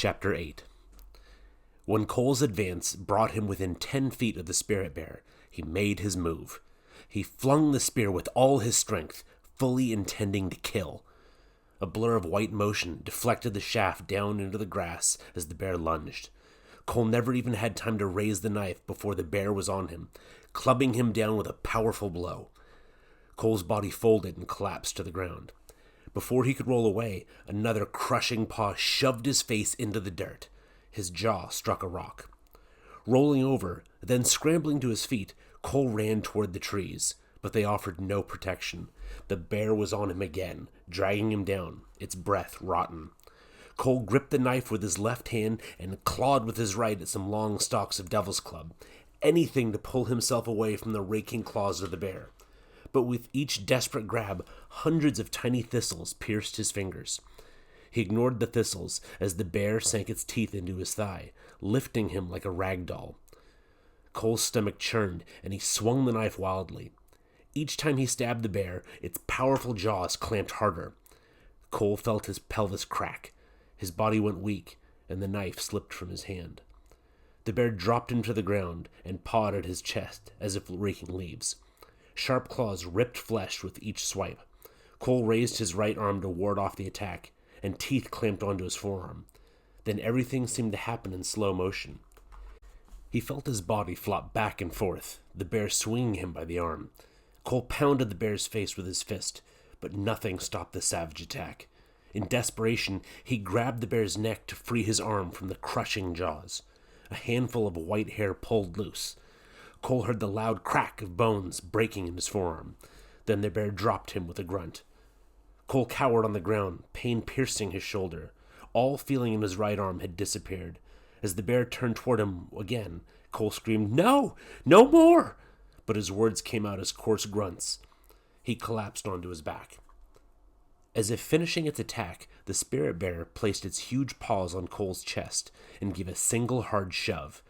Chapter 8. When Cole's advance brought him within 10 feet of the spirit bear, he made his move. He flung the spear with all his strength, fully intending to kill. A blur of white motion deflected the shaft down into the grass as the bear lunged. Cole never even had time to raise the knife before the bear was on him, clubbing him down with a powerful blow. Cole's body folded and collapsed to the ground. Before he could roll away, another crushing paw shoved his face into the dirt. His jaw struck a rock. Rolling over, then scrambling to his feet, Cole ran toward the trees, but they offered no protection. The bear was on him again, dragging him down, its breath rotten. Cole gripped the knife with his left hand and clawed with his right at some long stalks of devil's club, anything to pull himself away from the raking claws of the bear. But with each desperate grab, hundreds of tiny thistles pierced his fingers. He ignored the thistles as the bear sank its teeth into his thigh, lifting him like a rag doll. Cole's stomach churned, and he swung the knife wildly. Each time he stabbed the bear, its powerful jaws clamped harder. Cole felt his pelvis crack. His body went weak, and the knife slipped from his hand. The bear dropped him to the ground and pawed at his chest as if raking leaves. Sharp claws ripped flesh with each swipe. Cole raised his right arm to ward off the attack, and teeth clamped onto his forearm. Then everything seemed to happen in slow motion. He felt his body flop back and forth, the bear swinging him by the arm. Cole pounded the bear's face with his fist, but nothing stopped the savage attack. In desperation, he grabbed the bear's neck to free his arm from the crushing jaws. A handful of white hair pulled loose. Cole heard the loud crack of bones breaking in his forearm. Then the bear dropped him with a grunt. Cole cowered on the ground, pain piercing his shoulder. All feeling in his right arm had disappeared. As the bear turned toward him again, Cole screamed, "No! No more!" But his words came out as coarse grunts. He collapsed onto his back. As if finishing its attack, the spirit bear placed its huge paws on Cole's chest and gave a single hard shove.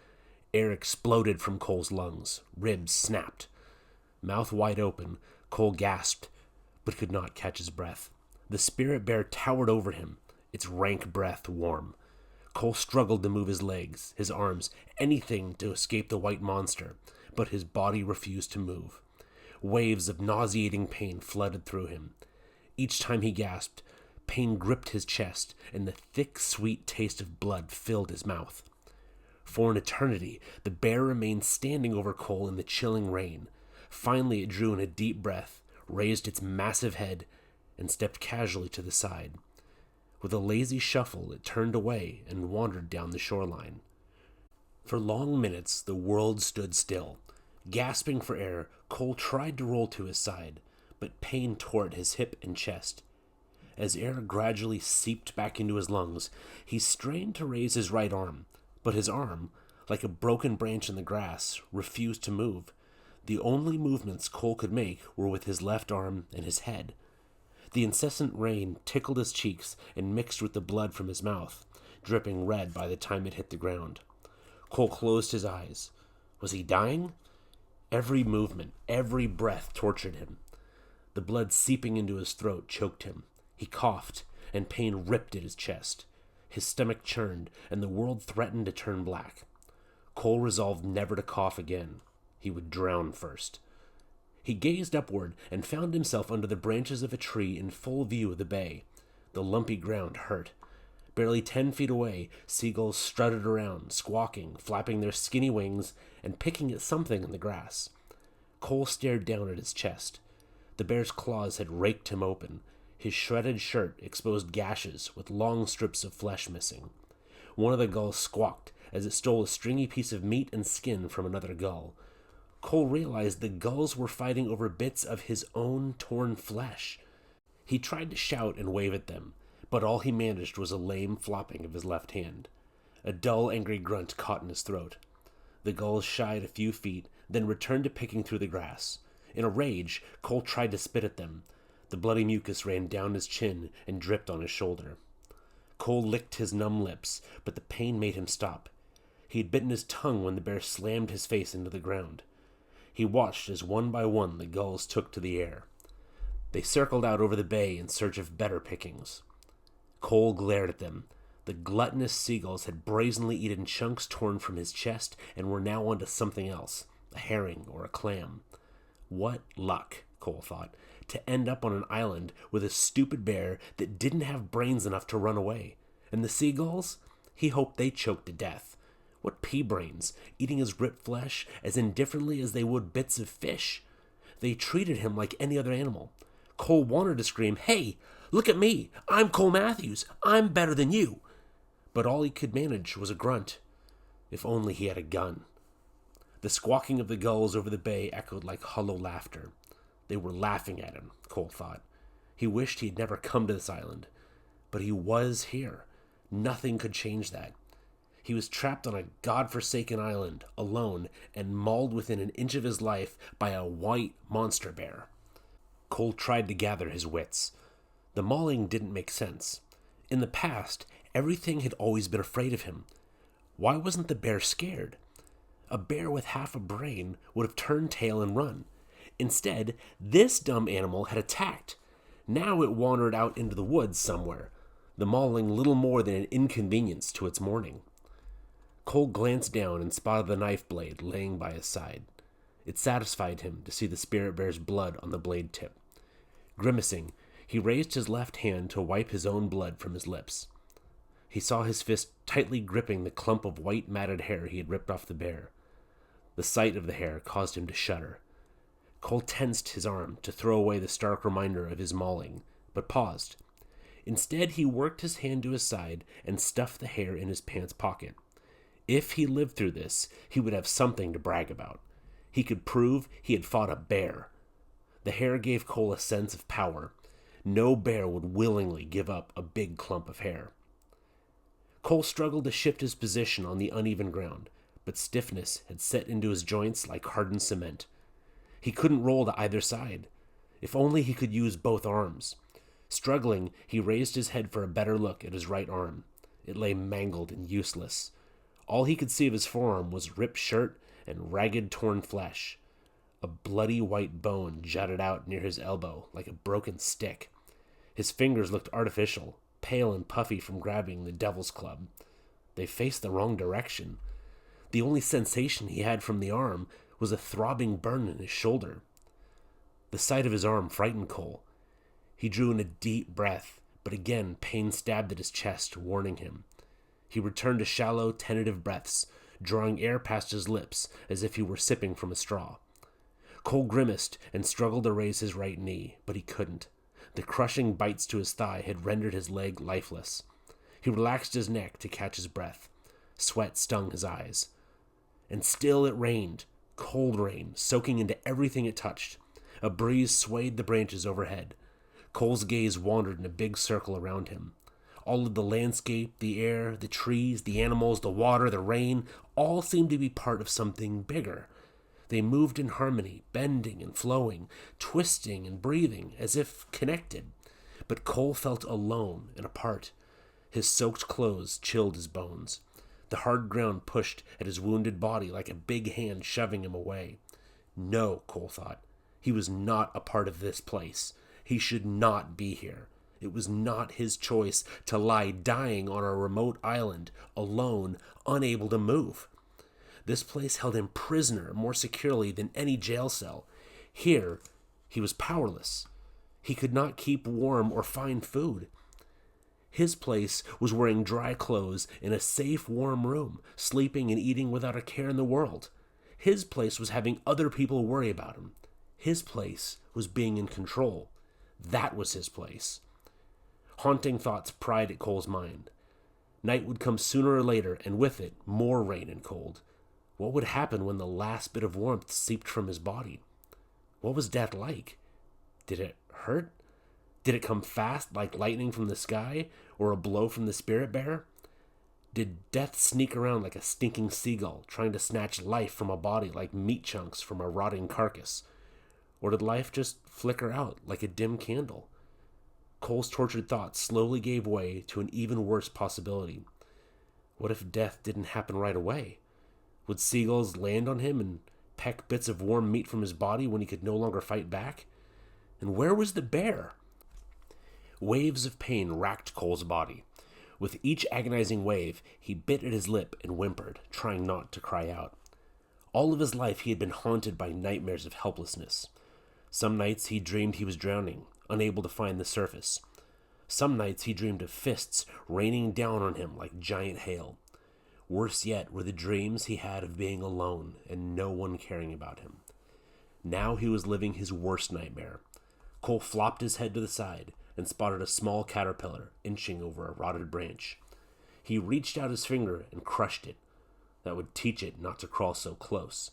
Air exploded from Cole's lungs. Ribs snapped. Mouth wide open, Cole gasped, but could not catch his breath. The spirit bear towered over him, its rank breath warm. Cole struggled to move his legs, his arms, anything to escape the white monster, but his body refused to move. Waves of nauseating pain flooded through him. Each time he gasped, pain gripped his chest, and the thick, sweet taste of blood filled his mouth. For an eternity, the bear remained standing over Cole in the chilling rain. Finally, it drew in a deep breath, raised its massive head, and stepped casually to the side. With a lazy shuffle, it turned away and wandered down the shoreline. For long minutes, the world stood still. Gasping for air, Cole tried to roll to his side, but pain tore at his hip and chest. As air gradually seeped back into his lungs, he strained to raise his right arm, but his arm, like a broken branch in the grass, refused to move. The only movements Cole could make were with his left arm and his head. The incessant rain tickled his cheeks and mixed with the blood from his mouth, dripping red by the time it hit the ground. Cole closed his eyes. Was he dying? Every movement, every breath tortured him. The blood seeping into his throat choked him. He coughed, and pain ripped at his chest. His stomach churned, and the world threatened to turn black. Cole resolved never to cough again. He would drown first. He gazed upward and found himself under the branches of a tree in full view of the bay. The lumpy ground hurt. Barely 10 feet away, seagulls strutted around, squawking, flapping their skinny wings, and picking at something in the grass. Cole stared down at his chest. The bear's claws had raked him open. His shredded shirt exposed gashes with long strips of flesh missing. One of the gulls squawked as it stole a stringy piece of meat and skin from another gull. Cole realized the gulls were fighting over bits of his own torn flesh. He tried to shout and wave at them, but all he managed was a lame flopping of his left hand. A dull, angry grunt caught in his throat. The gulls shied a few feet, then returned to picking through the grass. In a rage, Cole tried to spit at them. The bloody mucus ran down his chin and dripped on his shoulder. Cole licked his numb lips, but the pain made him stop. He had bitten his tongue when the bear slammed his face into the ground. He watched as one by one the gulls took to the air. They circled out over the bay in search of better pickings. Cole glared at them. The gluttonous seagulls had brazenly eaten chunks torn from his chest and were now onto something else, a herring or a clam. What luck, Cole thought, to end up on an island with a stupid bear that didn't have brains enough to run away. And the seagulls? He hoped they choked to death. What pea-brains, eating his ripped flesh as indifferently as they would bits of fish. They treated him like any other animal. Cole wanted to scream, "Hey, look at me! I'm Cole Matthews! I'm better than you!" But all he could manage was a grunt. If only he had a gun. The squawking of the gulls over the bay echoed like hollow laughter. They were laughing at him, Cole thought. He wished he had never come to this island. But he was here. Nothing could change that. He was trapped on a godforsaken island, alone, and mauled within an inch of his life by a white monster bear. Cole tried to gather his wits. The mauling didn't make sense. In the past, everything had always been afraid of him. Why wasn't the bear scared? A bear with half a brain would have turned tail and run. Instead, this dumb animal had attacked. Now it wandered out into the woods somewhere, the mauling little more than an inconvenience to its mourning. Cole glanced down and spotted the knife blade laying by his side. It satisfied him to see the spirit bear's blood on the blade tip. Grimacing, he raised his left hand to wipe his own blood from his lips. He saw his fist tightly gripping the clump of white matted hair he had ripped off the bear. The sight of the hair caused him to shudder. Cole tensed his arm to throw away the stark reminder of his mauling, but paused. Instead, he worked his hand to his side and stuffed the hair in his pants pocket. If he lived through this, he would have something to brag about. He could prove he had fought a bear. The hair gave Cole a sense of power. No bear would willingly give up a big clump of hair. Cole struggled to shift his position on the uneven ground, but stiffness had set into his joints like hardened cement. He couldn't roll to either side. If only he could use both arms. Struggling, he raised his head for a better look at his right arm. It lay mangled and useless. All he could see of his forearm was ripped shirt and ragged, torn flesh. A bloody white bone jutted out near his elbow like a broken stick. His fingers looked artificial, pale and puffy from grabbing the devil's club. They faced the wrong direction. The only sensation he had from the arm was a throbbing burn in his shoulder. The sight of his arm frightened Cole. He drew in a deep breath, but again pain stabbed at his chest, warning him. He returned to shallow, tentative breaths, drawing air past his lips as if he were sipping from a straw. Cole grimaced and struggled to raise his right knee, but he couldn't. The crushing bites to his thigh had rendered his leg lifeless. He relaxed his neck to catch his breath. Sweat stung his eyes. And still it rained, cold rain, soaking into everything it touched. A breeze swayed the branches overhead. Cole's gaze wandered in a big circle around him. All of the landscape, the air, the trees, the animals, the water, the rain, all seemed to be part of something bigger. They moved in harmony, bending and flowing, twisting and breathing, as if connected. But Cole felt alone and apart. His soaked clothes chilled his bones. The hard ground pushed at his wounded body like a big hand shoving him away. No, Cole thought. He was not a part of this place. He should not be here. It was not his choice to lie dying on a remote island, alone, unable to move. This place held him prisoner more securely than any jail cell. Here, he was powerless. He could not keep warm or find food. His place was wearing dry clothes in a safe, warm room, sleeping and eating without a care in the world. His place was having other people worry about him. His place was being in control. That was his place. Haunting thoughts pried at Cole's mind. Night would come sooner or later, and with it, more rain and cold. What would happen when the last bit of warmth seeped from his body? What was death like? Did it hurt? Did it come fast like lightning from the sky, or a blow from the spirit bear? Did death sneak around like a stinking seagull, trying to snatch life from a body like meat chunks from a rotting carcass? Or did life just flicker out like a dim candle? Cole's tortured thoughts slowly gave way to an even worse possibility. What if death didn't happen right away? Would seagulls land on him and peck bits of warm meat from his body when he could no longer fight back? And where was the bear? Waves of pain racked Cole's body. With each agonizing wave, he bit at his lip and whimpered, trying not to cry out. All of his life he had been haunted by nightmares of helplessness. Some nights he dreamed he was drowning, unable to find the surface. Some nights he dreamed of fists raining down on him like giant hail. Worse yet were the dreams he had of being alone and no one caring about him. Now he was living his worst nightmare. Cole flopped his head to the side and spotted a small caterpillar inching over a rotted branch. He reached out his finger and crushed it. That would teach it not to crawl so close.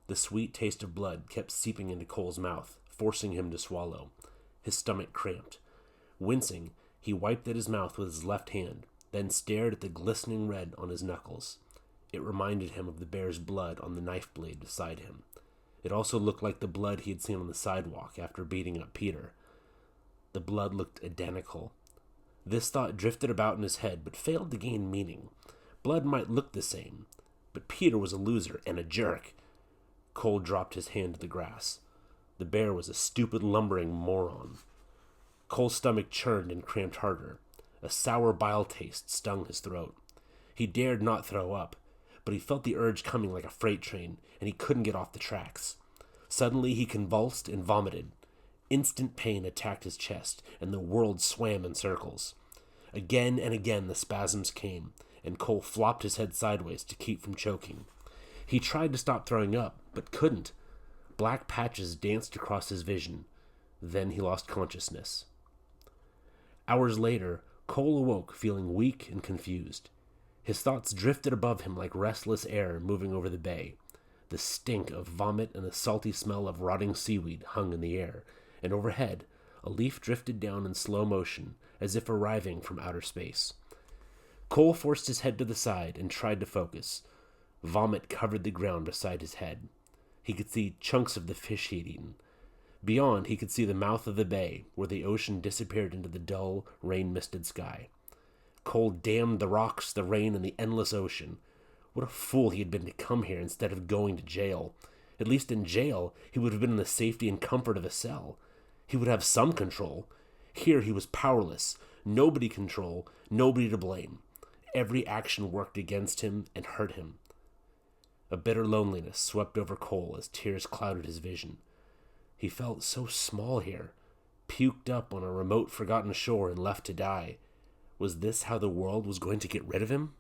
The sweet taste of blood kept seeping into Cole's mouth, forcing him to swallow. His stomach cramped. Wincing, he wiped at his mouth with his left hand, then stared at the glistening red on his knuckles. It reminded him of the bear's blood on the knife blade beside him. It also looked like the blood he had seen on the sidewalk after beating up Peter. The blood looked identical. This thought drifted about in his head, but failed to gain meaning. Blood might look the same, but Peter was a loser and a jerk. Cole dropped his hand to the grass. The bear was a stupid, lumbering moron. Cole's stomach churned and cramped harder. A sour bile taste stung his throat. He dared not throw up, but he felt the urge coming like a freight train, and he couldn't get off the tracks. Suddenly he convulsed and vomited. Instant pain attacked his chest, and the world swam in circles. Again and again the spasms came, and Cole flopped his head sideways to keep from choking. He tried to stop throwing up, but couldn't. Black patches danced across his vision. Then he lost consciousness. Hours later, Cole awoke feeling weak and confused. His thoughts drifted above him like restless air moving over the bay. The stink of vomit and the salty smell of rotting seaweed hung in the air, and overhead, a leaf drifted down in slow motion, as if arriving from outer space. Cole forced his head to the side and tried to focus. Vomit covered the ground beside his head. He could see chunks of the fish he had eaten. Beyond, he could see the mouth of the bay, where the ocean disappeared into the dull, rain-misted sky. Cole damned the rocks, the rain, and the endless ocean. What a fool he had been to come here instead of going to jail. At least in jail, he would have been in the safety and comfort of a cell. He would have some control. Here he was powerless. Nobody control, nobody to blame. Every action worked against him and hurt him. A bitter loneliness swept over Cole as tears clouded his vision. He felt so small here, puked up on a remote, forgotten shore and left to die. Was this how the world was going to get rid of him?